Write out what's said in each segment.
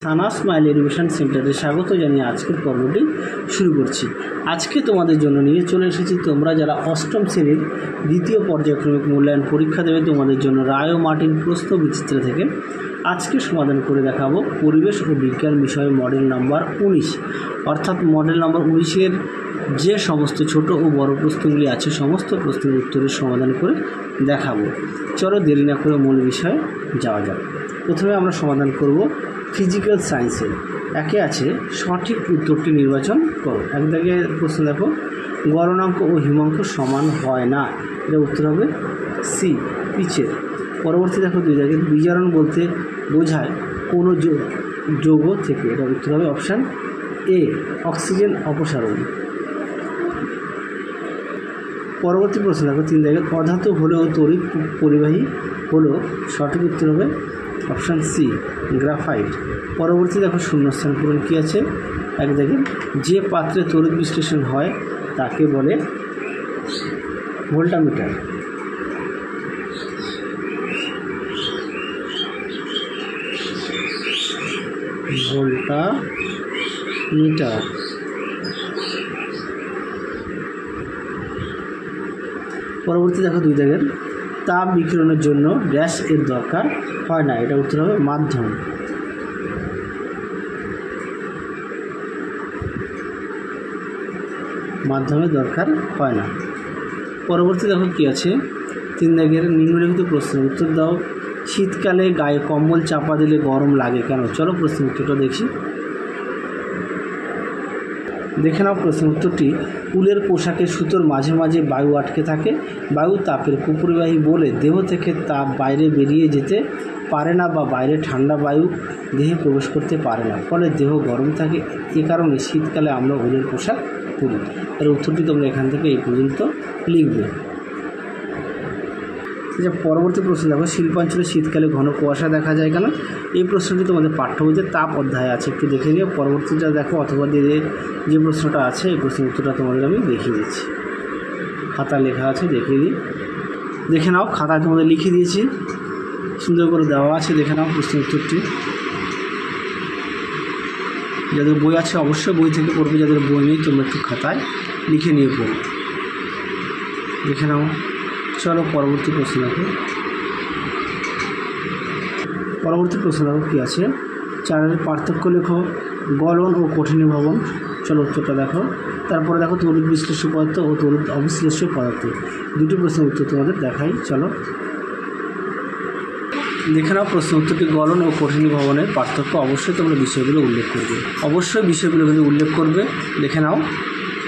থানা smile education সেন্টারে স্বাগত জানিয়ে আজকের পর্বটি শুরু করছি। আজকে তোমাদের জন্য নিয়ে চলে এসেছি তোমরা যারা অষ্টম শ্রেণীর দ্বিতীয় পর্যায়ক্রমিক মূল্যায়ন পরীক্ষা দেবে তোমাদের জন্য রায় ও মার্টিন প্রশ্ন বিচিত্র থেকে আজকে সমাধান করে দেখাবো পরিবেশ ও বিজ্ঞান বিষয়ে মডেল নাম্বার 19, অর্থাৎ মডেল নাম্বার 19-এর যে সমস্ত ছোট ও বড় প্রশ্নগুলি আছে সমস্ত প্রশ্নের উত্তরের সমাধান করে দেখাবো। চলো দেরি না করে মূল বিষয়ে যাওয়া যাক। প্রথমে আমরা সমাধান করব ফিজিক্যাল সায়েন্সের। একে আছে সঠিক উত্তরটি নির্বাচন করো। এক দাগে প্রশ্ন দেখো, গলনাঙ্ক ও হিমাঙ্ক সমান হয় না, এটা উত্তর হবে সি, পিচের। পরবর্তী দেখো দুই দাগে, বিজারণ বলতে বোঝায় কোনো যৌগ থেকে, এটা উত্তর হবে অপশান এ, অক্সিজেন অপসারণ। পরবর্তী প্রশ্ন দেখো তিন দাগে, অধাতু হলেও তড়িৎ পরিবাহী হলো, সঠিক উত্তর হবে অপশান সি, গ্রাফাইট। পরবর্তী দেখো শূন্যস্থান পূরণ কী আছে, এক দেখেন, যে পাত্রে তড়িৎ বিশ্লেষণ হয় তাকে বলে ভোল্টামিটার। ভোল্টামিটার। পরবর্তী দেখো দুই দাগের, তাপ বিকিরণের জন্য ড্যাশ এর দরকার হয় না, এটা উত্তর হবে মাধ্যম। মাধ্যমে দরকার হয় না। পরবর্তী দেখো কী আছে, তিন দাগের নিম্নলিখিত প্রশ্নের উত্তর দাও। শীতকালে গায়ে কম্বল চাপা দিলে গরম লাগে কেন? চলো প্রশ্নের উত্তরটা দেখি। দেখে নাও প্রশ্নের উত্তরটি, উলের পোশাকের সুতোর মাঝে মাঝে বায়ু আটকে থাকে। বায়ু তাপের কুপরিবাহী বলে দেহ থেকে তাপ বাইরে বেরিয়ে যেতে পারে না বা বাইরে ঠান্ডা বায়ু দেহে প্রবেশ করতে পারে না, ফলে দেহ গরম থাকে। এ কারণে শীতকালে আমরা উলের পোশাক পরি। এর উত্তরটি তোমরা এখান থেকে এই পর্যন্ত লিখবে। আচ্ছা, পরবর্তী প্রশ্ন দেখো, শিল্পাঞ্চলে শীতকালে ঘন কুয়াশা দেখা যায় কেন? এই প্রশ্নটি তোমাদের পাঠ্য বইতে তাপ অধ্যায়ে আছে, একটু দেখে নিও। পরবর্তীটা দেখো, অথবা দিয়ে যে প্রশ্নটা আছে এই প্রশ্নের উত্তরটা তোমাদের আমি দেখিয়ে দিচ্ছি। খাতা লেখা আছে, দেখিয়ে দিই, দেখে নাও। খাতায় তোমাদের লিখে দিয়েছি, সুন্দর করে দেওয়া আছে, দেখে নাও প্রশ্নের উত্তরটি। যাদের বই আছে অবশ্যই বই থেকে পড়বে, যাদের বই নেই তোমরা একটু খাতায় লিখে নিয়ে পড়বে, দেখে নাও। চলো পরবর্তী প্রশ্ন দেখো। পরবর্তী প্রশ্ন দেখো কী আছে, চারের পার্থক্য লেখো। গলন ও কঠিনীভবন, চলো উত্তরটা দেখো। তারপরে দেখো তড়িৎ বিশ্লেষ্য পদার্থ ও তড়িৎ অবিশ্লেষ্য পদার্থ, দুটি প্রশ্নের উত্তর তোমাদের দেখাই। চলো দেখে নাও প্রশ্ন উত্তরটি। গলন ও কঠিনীভবনের পার্থক্য অবশ্যই তোমরা বিষয়গুলো উল্লেখ করবে, অবশ্যই বিষয়গুলো কিন্তু উল্লেখ করবে, দেখে নাও।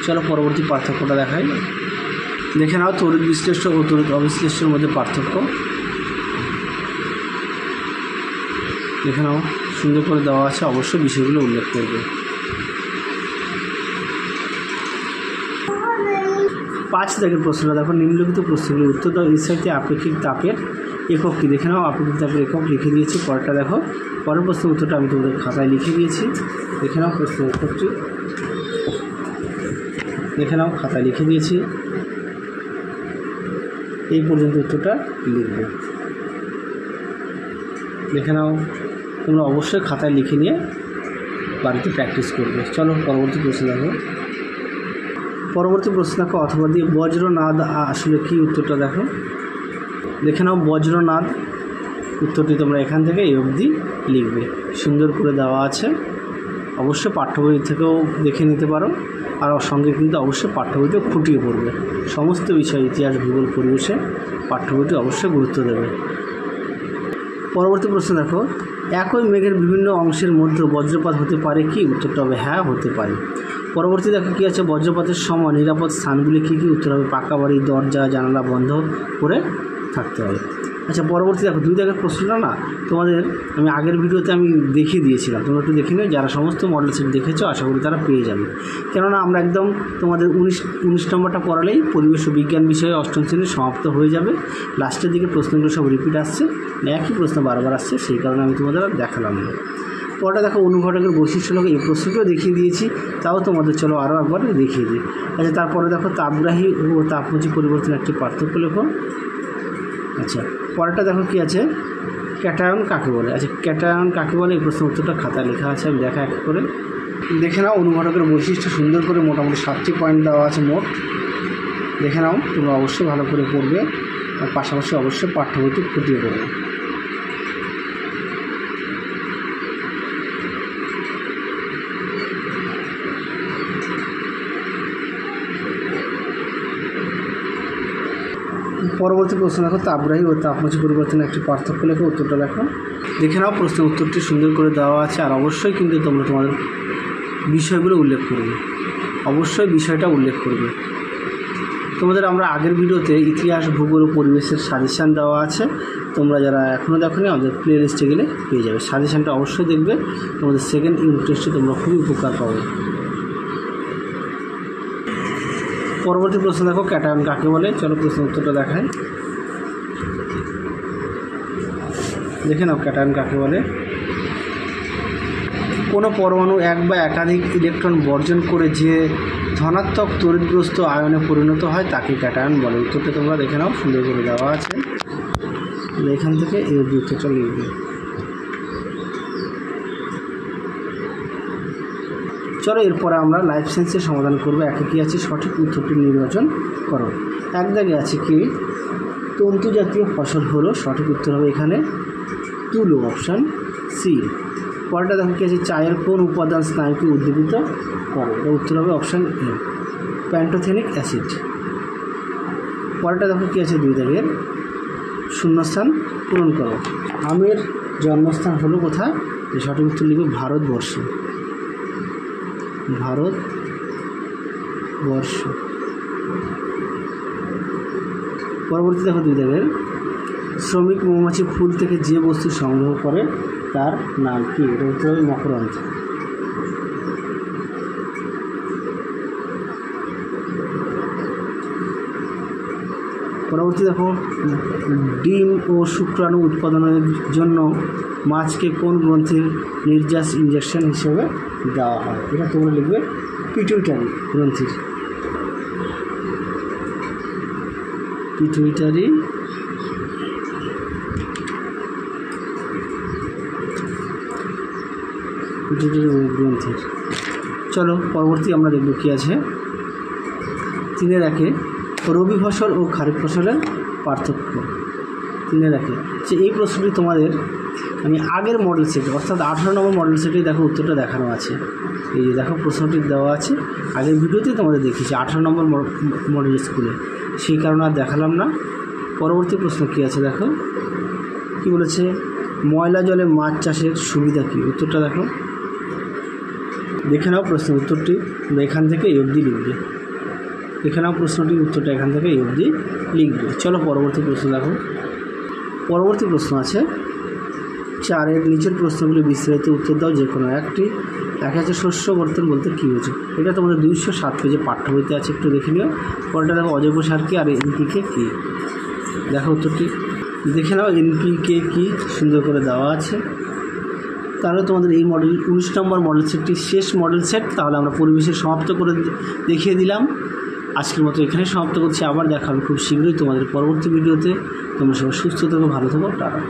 চলো পরবর্তী পার্থক্যটা দেখাই। দেখে নাও তড়িৎ বিশ্লেষ্য ও তড়িৎ অবিশ্লেষ্যের মধ্যে পার্থক্য, দেখে নাও, সুন্দর করে দেওয়া আছে, অবশ্যই বিষয়গুলো উল্লেখ করবে। 5 দাগের প্রশ্নটা দেখো, নিম্নলিখিত প্রশ্নগুলির উত্তর দাও। ইসরাইতে আপেক্ষিক তাপের একক কী? দেখে নাও, আপেক্ষিক তাপের একক লিখে দিয়েছি। পরেরটা দেখো, পরের প্রশ্নের উত্তরটা আমি তোমাদের খাতায় লিখে দিয়েছি, দেখে নাও প্রশ্নের উত্তরটি, দেখে নাও খাতায় লিখে দিয়েছি। এই পর্যন্ত উত্তরটা লিখবে, দেখে নাও। তোমরা অবশ্যই খাতায় লিখে নিয়ে বাড়িতে প্র্যাকটিস করবে। চলো পরবর্তী প্রশ্ন দেখো। পরবর্তী প্রশ্ন দেখো, অথবা দিয়ে বজ্রনাদ আসলে কি? উত্তরটা দেখো, দেখে নাও বজ্রনাদ, উত্তরটি তোমরা এখান থেকে এই অবধি লিখবে, সুন্দর করে দেওয়া আছে। অবশ্যই পাঠ্য বই থেকেও দেখে নিতে পারো, আর সঙ্গে কিন্তু অবশ্যই পাঠ্য বইতেও ফুটিয়ে পড়বে সমস্ত বিষয়, ইতিহাস, ভূগোল, পরিবেশে পাঠ্য বইটি অবশ্যই গুরুত্ব দেবে। পরবর্তী প্রশ্ন দেখো, একই মেঘের বিভিন্ন অংশের মধ্যে বজ্রপাত হতে পারে কি? উত্তরটা হবে হ্যাঁ, হতে পারে। পরবর্তী দেখো কী আছে, বজ্রপাতের সময় নিরাপদ স্থানগুলি কী কী? উত্তর হবে পাকা বাড়ি, দরজা জানালা বন্ধ করে থাকতে হবে। আচ্ছা, পরবর্তী দেখো 2 দাগের প্রশ্নটা না তোমাদের আমি আগের ভিডিওতে আমি দেখিয়ে দিয়েছিলাম, তোমরা একটু দেখে নিও। যারা সমস্ত মডেল সেট দেখেছো আশা করি তারা পেয়ে যাবে, কেননা আমরা একদম তোমাদের 19 নম্বরটা পড়ালেই পরিবেশ ও বিজ্ঞান বিষয়ে অষ্টম শ্রেণী সমাপ্ত হয়ে যাবে। লাস্টের দিকে প্রশ্নগুলো সব রিপিট আসছে, একই প্রশ্ন বারবার আসছে, সেই কারণে আমি তোমাদের আর দেখালাম না। পরটা দেখো, অনুঘটকের বৈশিষ্ট্য লোক, এই প্রশ্নটিও দেখিয়ে দিয়েছি, তাও তোমাদের চলো আরও একবার দেখিয়ে দিই। আচ্ছা, তারপরে দেখো তাপগ্রাহী ও তাপমুচি পরিবর্তনের একটি পার্থক্য লেখো। আচ্ছা, পরেরটা দেখো কী আছে, ক্যাটায়ন কাকে বলে? আচ্ছা, ক্যাটায়ন কাকে বলে এই প্রশ্নের উত্তরটা খাতায় লেখা আছে, আমি দেখা এক করে দেখে নাও। অনুঘটকের বৈশিষ্ট্য সুন্দর করে মোটামুটি 7টি পয়েন্ট দেওয়া আছে মোট, দেখে নাও। তোমরা অবশ্যই ভালো করে পড়বে আর পাশাপাশি অবশ্যই পাঠ্যবইটি খুঁটিয়ে পড়বে। পরবর্তী প্রশ্ন দেখো, তাপগ্রাহী ও তাপমোচী পরিবর্তনের একটি পার্থক্য লেখো। উত্তরটা লেখো। দেখে নাও প্রশ্নের উত্তরটি সুন্দর করে দেওয়া আছে। আর অবশ্যই কিন্তু তোমরা তোমাদের বিষয়গুলো উল্লেখ করবে, অবশ্যই বিষয়টা উল্লেখ করবে। তোমাদের আমরা আগের ভিডিওতে ইতিহাস, ভূগোল ও পরিবেশের সাজেশান দেওয়া আছে, তোমরা যারা এখনও দেখোনি আমাদের প্লে লিস্টে গেলে পেয়ে যাবে। সাজেশানটা অবশ্যই দেখবে, তোমাদের সেকেন্ড ইউনিট টেস্টে তোমরা খুবই উপকার পাবে। পরবর্তী প্রশ্ন দেখো, ক্যাটায়ন কাকে বলে? চলো প্রশ্ন উত্তরটা দেখায়। দেখে নাও ক্যাটায়ন কাকে বলে। কোনো পরমাণু এক বা একাধিক ইলেকট্রন বর্জন করে যে ধনাত্মক তড়িৎগ্রস্ত আয়নে পরিণত হয় তাকে ক্যাটায়ন বলে। উত্তরটা তোমরা দেখে নাও, সুন্দর করে দেওয়া আছে, এখান থেকে এই উত্তরটা লিখবে। চলো এরপরে আমরা লাইফ সায়েন্সের সমাধান করবো। একে কী আছে? সঠিক উত্তরটি নির্বাচন করো। এক দাগে আছে কি? তন্তু জাতীয় ফসল হলো, সঠিক উত্তর হবে এখানে তুলো, অপশান সি। পরেরটা দেখো কী আছে? চায়ের কোন উপাদান স্নায়ুকে উদ্দীপিত করে? এটা উত্তর হবে অপশান এ, প্যান্টোথেনিক অ্যাসিড। পরেরটা দেখো কী আছে? 2 দাগের শূন্যস্থান পূরণ করো। আমের জন্মস্থান হলো কোথায়? সঠিক উত্তর লিখবে ভারতবর্ষ, ভারতবর্ষ। পরবর্তী দেখো 2 দাগের শ্রমিক মৌমাছি ফুল থেকে যে বস্তু সংগ্রহ করে তার নাম কি? এটা উত্তর হবে মকরন্দ। পরবর্তী দেখো, ডিম ও শুক্রাণু উৎপাদনের জন্য মাছকে কোন গ্রন্থির নির্যাস ইঞ্জেকশন হিসেবে দেওয়া হয়? এটা তোমরা লিখবে পিটুইটারি গ্রন্থির, পিটুইটারি গ্রন্থির। চলো পরবর্তী আমরা দেখব কী আছে। 3 দেখে রবি ফসল ও খারিফ ফসলের পার্থক্য। 3 দেখে যে এই প্রশ্নটি তোমাদের আমি আগের মডেল সেটে অর্থাৎ 18 নম্বর মডেল সেটেই দেখো উত্তরটা দেখানো আছে। এই যে দেখো প্রশ্নটি দেওয়া আছে, আগের ভিডিওতেই তোমাদের দেখিয়েছি 18 নম্বর মডেল স্কুলে, সেই কারণে আর দেখালাম না। পরবর্তী প্রশ্ন কী আছে দেখো, কী বলেছে? ময়লা জলে মাছ চাষের সুবিধা কী? উত্তরটা দেখো, দেখে নাও প্রশ্নের উত্তরটি, এখান থেকে এই অবধি লিখবে। দেখে নাও প্রশ্নটির উত্তরটা এখান থেকে এই অবধি লিখবে। চলো পরবর্তী প্রশ্ন দেখো। পরবর্তী প্রশ্ন আছে 4 এর নিচের প্রশ্নগুলি বিস্তারিত উত্তর দাও যে কোনো একটি। দেখা যাচ্ছে শস্য বর্তন বলতে কী বোঝো? এটা তোমাদের 207 পেজে পাঠ্য বইতে আছে, একটু দেখে নিও। পরেরটা দেখো অজৈব সার কি আর এনপিকে কী? দেখো উত্তরটি দেখে নাও, এনপিকে কী সুন্দর করে দেওয়া আছে। তাহলে তোমাদের এই মডেল 19 নম্বর মডেল সেটটি শেষ মডেল সেট। তাহলে আমরা পরিবেশের সমাপ্ত করে দেখিয়ে দিলাম। আজকের মতো এখানে সমাপ্ত করছি, আবার দেখা হবে খুব শীঘ্রই তোমাদের পরবর্তী ভিডিওতে। তোমরা সবাই সুস্থ থেকো, ভালো থেকো, টাটা।